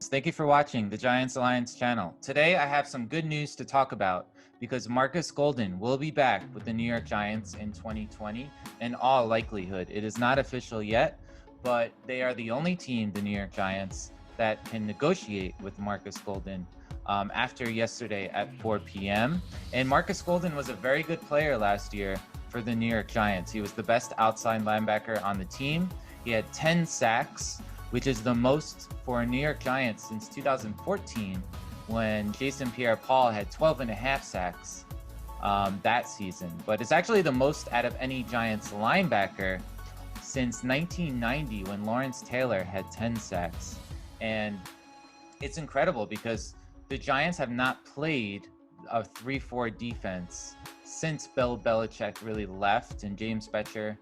Thank you for watching the Giants Alliance channel. Today I have some good news to talk about because Markus Golden will be back with the New York Giants in 2020 in all likelihood. It is not official yet, but they are the only team, the New York Giants, that can negotiate with Markus Golden after yesterday at 4 p.m. And Markus Golden was a very good player last year for the New York Giants. He was the best outside linebacker on the team. He had 10 sacks, which is the most for New York Giants since 2014, when Jason Pierre-Paul had 12 and a half sacks that season. But it's actually the most out of any Giants linebacker since 1990, when Lawrence Taylor had 10 sacks. And it's incredible because the Giants have not played a 3-4 defense since Bill Belichick really left and James Bettcher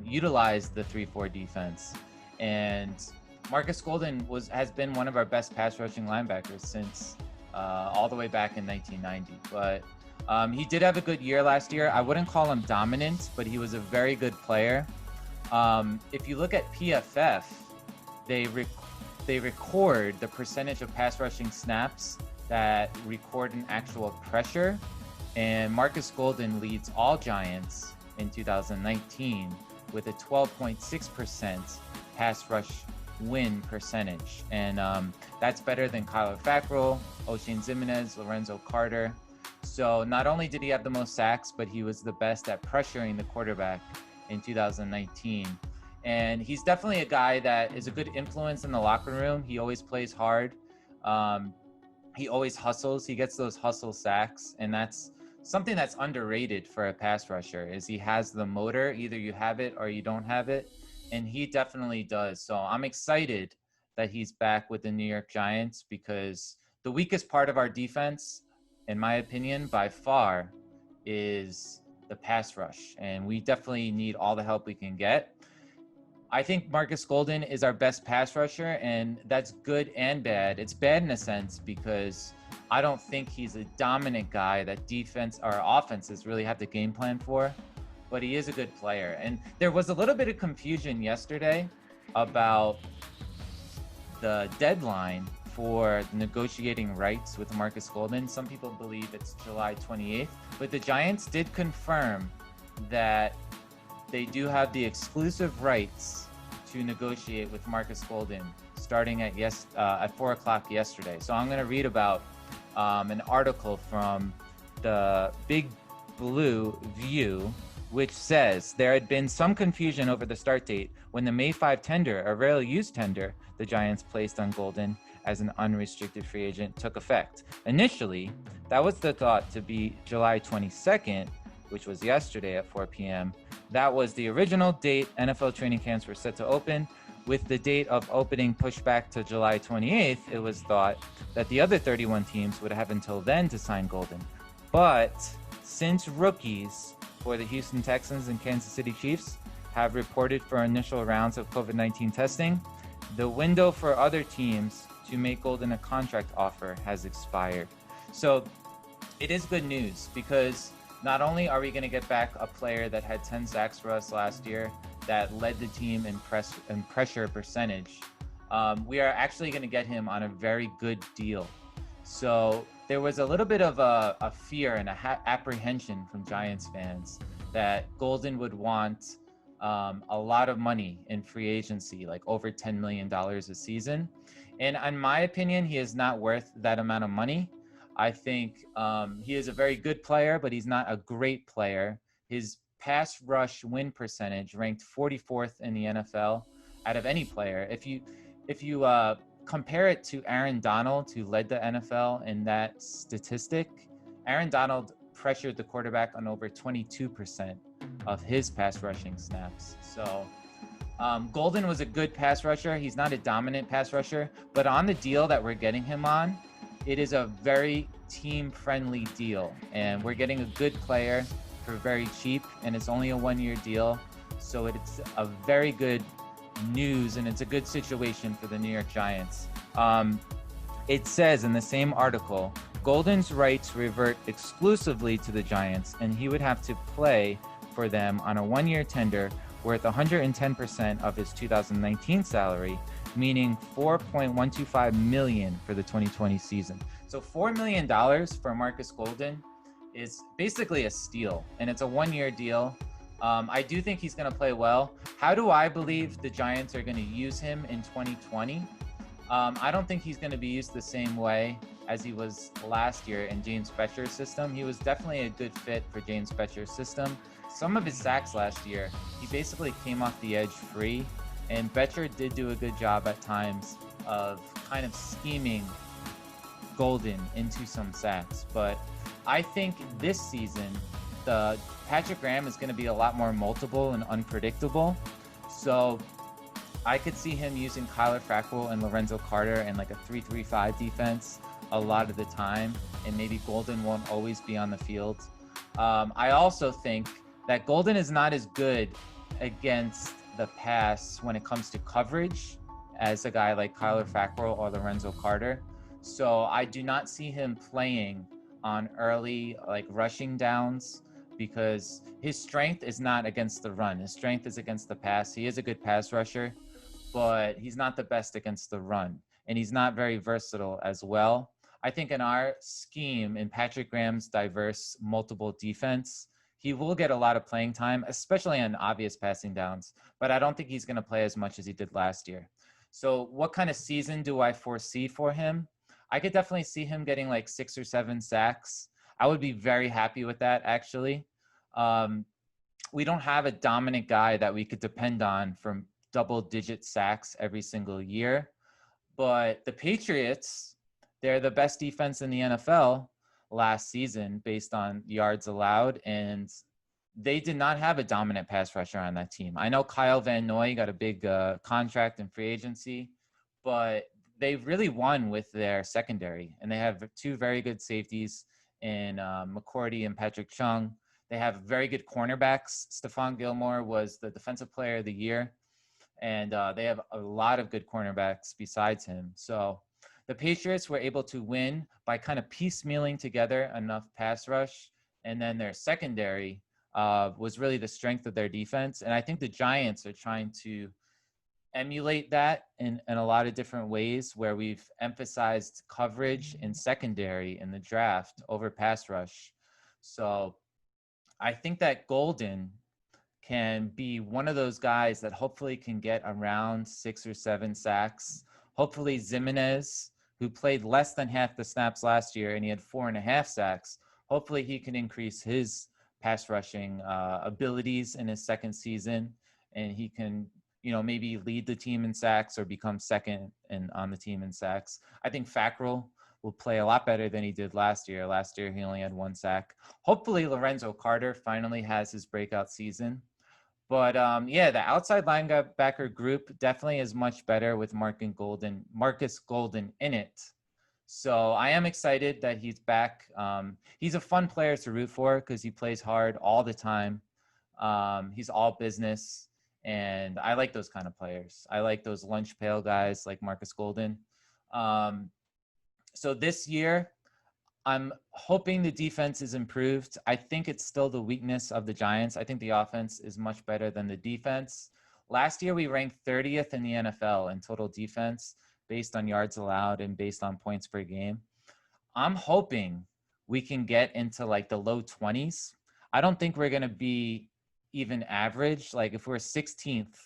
utilized the 3-4 defense. And Markus Golden has been one of our best pass rushing linebackers since all the way back in 1990. But he did have a good year last year. I wouldn't call him dominant, but he was a very good player. If you look at PFF, they record the percentage of pass rushing snaps that record an actual pressure. And Markus Golden leads all Giants in 2019 with a 12.6% pass rush win percentage. And that's better than Kyler Fackrell, Oshane Ximines, Lorenzo Carter. So not only did he have the most sacks, but he was the best at pressuring the quarterback in 2019. And he's definitely a guy that is a good influence in the locker room. He always plays hard. He always hustles. He gets those hustle sacks. And that's something that's underrated for a pass rusher, is he has the motor. Either you have it or you don't have it. And he definitely does. So I'm excited that he's back with the New York Giants, because the weakest part of our defense, in my opinion, by far, is the pass rush. And we definitely need all the help we can get. I think Markus Golden is our best pass rusher, and that's good and bad. It's bad in a sense because I don't think he's a dominant guy that defense or offenses really have the game plan for, but he is a good player. And there was a little bit of confusion yesterday about the deadline for negotiating rights with Markus Golden. Some people believe it's July 28th, but the Giants did confirm that they do have the exclusive rights to negotiate with Markus Golden starting at 4 o'clock yesterday. So I'm going to read about an article from the Big Blue View, which says there had been some confusion over the start date when the May 5 tender, a rarely used tender the Giants placed on Golden as an unrestricted free agent, took effect. Initially, that was the thought to be July 22nd, which was yesterday at 4 p.m. That was the original date NFL training camps were set to open. With the date of opening pushed back to July 28th, it was thought that the other 31 teams would have until then to sign Golden. But since rookies for the Houston Texans and Kansas City Chiefs have reported for initial rounds of COVID-19 testing, the window for other teams to make Golden a contract offer has expired. So it is good news, because not only are we going to get back a player that had 10 sacks for us last year, that led the team in pressure percentage, we are actually going to get him on a very good deal. So there was a little bit of a fear and apprehension from Giants fans that Golden would want a lot of money in free agency, like over $10 million a season. And in my opinion, he is not worth that amount of money. I think he is a very good player, but he's not a great player. His pass rush win percentage ranked 44th in the NFL out of any player. If you compare it to Aaron Donald, who led the NFL in that statistic, Aaron Donald pressured the quarterback on over 22% of his pass rushing snaps. So Golden was a good pass rusher. He's not a dominant pass rusher, but on the deal that we're getting him on, it is a very team-friendly deal, and we're getting a good player for very cheap, and it's only a one-year deal. So it's a very good news, and it's a good situation for the New York Giants. It says in the same article, Golden's rights revert exclusively to the Giants, and he would have to play for them on a one-year tender worth 110% of his 2019 salary, meaning $4.125 million for the 2020 season. So $4 million for Markus Golden is basically a steal, and it's a one-year deal. I do think he's going to play well. How do I believe the Giants are going to use him in 2020? I don't think he's going to be used the same way as he was last year in James Bettcher's system. He was definitely a good fit for James Bettcher's system. Some of his sacks last year, he basically came off the edge free, and Bettcher did do a good job at times of kind of scheming Golden into some sacks. But I think this season, the Patrick Graham is going to be a lot more multiple and unpredictable. So I could see him using Kyler Fackrell and Lorenzo Carter in like a 3-3-5 defense a lot of the time, and maybe Golden won't always be on the field. I also think that Golden is not as good against the pass when it comes to coverage as a guy like Kyler Fackrell or Lorenzo Carter. So I do not see him playing on early like rushing downs, because his strength is not against the run. His strength is against the pass. He is a good pass rusher, but he's not the best against the run, and he's not very versatile as well. I think in our scheme, in Patrick Graham's diverse multiple defense, he will get a lot of playing time, especially on obvious passing downs, but I don't think he's going to play as much as he did last year. So what kind of season do I foresee for him? I could definitely see him getting like 6 or 7 sacks. I would be very happy with that, actually. We don't have a dominant guy that we could depend on from double-digit sacks every single year. But the Patriots, they're the best defense in the NFL last season based on yards allowed, and they did not have a dominant pass rusher on that team. I know Kyle Van Noy got a big contract in free agency, but they really won with their secondary, and they have 2 very good safeties in McCourty and Patrick Chung. They have very good cornerbacks. Stephon Gilmore was the defensive player of the year, and they have a lot of good cornerbacks besides him. So the Patriots were able to win by kind of piecemealing together enough pass rush, and then their secondary was really the strength of their defense. And I think the Giants are trying to emulate that in a lot of different ways, where we've emphasized coverage and secondary in the draft over pass rush. So I think that Golden can be one of those guys that hopefully can get around 6 or 7 sacks. Hopefully Zimenez, who played less than half the snaps last year and he had 4.5 sacks, hopefully he can increase his pass rushing abilities in his second season, and he can, maybe lead the team in sacks or become second on the team in sacks. I think Fackrell will play a lot better than he did last year. Last year, he only had 1 sack. Hopefully Lorenzo Carter finally has his breakout season. But the outside linebacker group definitely is much better with Markus Golden in it. So I am excited that he's back. He's a fun player to root for because he plays hard all the time. He's all business, and I like those kind of players. I like those lunch pail guys like Markus Golden. So this year, I'm hoping the defense is improved. I think it's still the weakness of the Giants. I think the offense is much better than the defense. Last year, we ranked 30th in the NFL in total defense based on yards allowed and based on points per game. I'm hoping we can get into like the low 20s. I don't think we're going to be even average. Like if we're 16th,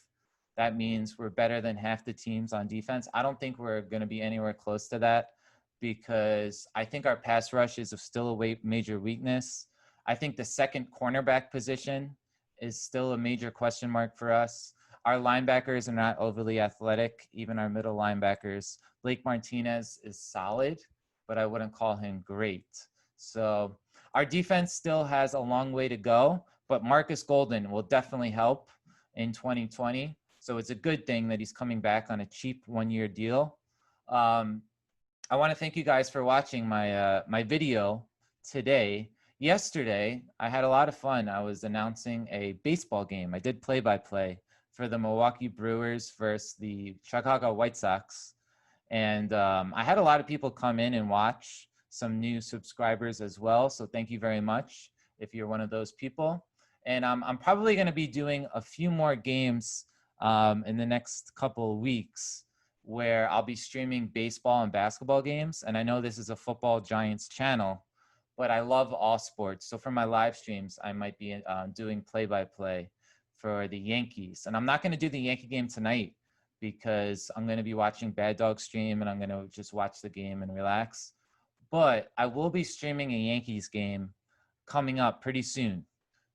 that means we're better than half the teams on defense. I don't think we're going to be anywhere close to that, because I think our pass rush is still a major weakness. I think the second cornerback position is still a major question mark for us. Our linebackers are not overly athletic, even our middle linebackers. Blake Martinez is solid, but I wouldn't call him great. So our defense still has a long way to go, but Markus Golden will definitely help in 2020. So it's a good thing that he's coming back on a cheap 1-year deal. I want to thank you guys for watching my video today. Yesterday, I had a lot of fun. I was announcing a baseball game. I did play-by-play for the Milwaukee Brewers versus the Chicago White Sox. And I had a lot of people come in and watch, some new subscribers as well. So thank you very much if you're one of those people. And I'm probably going to be doing a few more games in the next couple of weeks where I'll be streaming baseball and basketball games. And I know this is a Football Giants channel, but I love all sports. So for my live streams, I might be doing play-by-play for the Yankees. And I'm not going to do the Yankee game tonight because I'm going to be watching Bad Dog stream and I'm going to just watch the game and relax. But I will be streaming a Yankees game coming up pretty soon.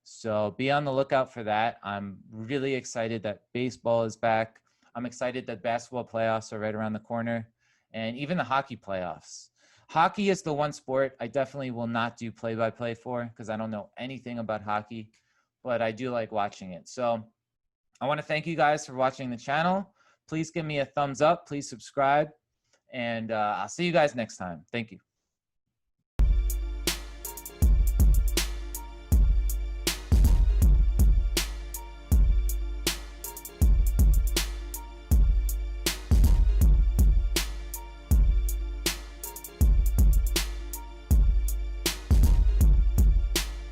So be on the lookout for that. I'm really excited that baseball is back. I'm excited that basketball playoffs are right around the corner, and even the hockey playoffs. Hockey is the one sport I definitely will not do play-by-play for because I don't know anything about hockey, but I do like watching it. So I want to thank you guys for watching the channel. Please give me a thumbs up. Please subscribe, and I'll see you guys next time. Thank you.